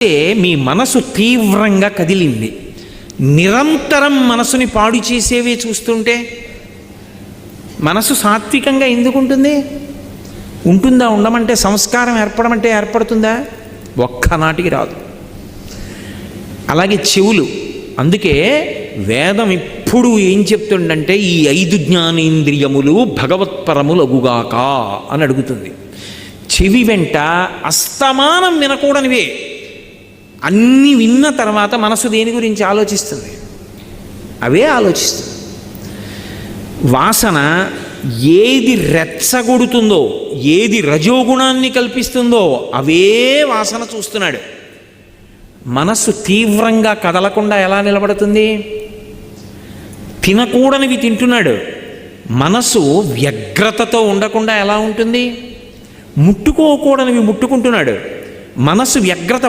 మీ మనసు తీవ్రంగా కదిలింది. నిరంతరం మనసుని పాడు చేసేవే చూస్తుంటే మనసు సాత్వికంగా ఎందుకు ఉంటుంది? ఉంటుందా? ఉండమంటే సంస్కారం ఏర్పడమంటే ఏర్పడుతుందా? ఒక్కనాటికి రాదు. అలాగే చెవులు. అందుకే వేదం ఇప్పుడు ఏం చెప్తుండంటే ఈ 5 జ్ఞానేంద్రియములు భగవత్పరములగుగాక అని అడుగుతుంది. చెవి వెంట అస్తమానం వినకూడనివే. అన్నీ విన్న తర్వాత మనసు దేని గురించి ఆలోచిస్తుంది? అవే ఆలోచిస్తుంది. వాసన ఏది రెచ్చగొడుతుందో, ఏది రజోగుణాన్ని కల్పిస్తుందో అవే వాసన చూస్తున్నాడు. మనస్సు తీవ్రంగా కదలకుండా ఎలా నిలబడుతుంది? తినకూడనివి తింటున్నాడు. మనసు వ్యగ్రతతో ఉండకుండా ఎలా ఉంటుంది? ముట్టుకోకూడనివి ముట్టుకుంటున్నాడు. మనసు వ్యగ్రత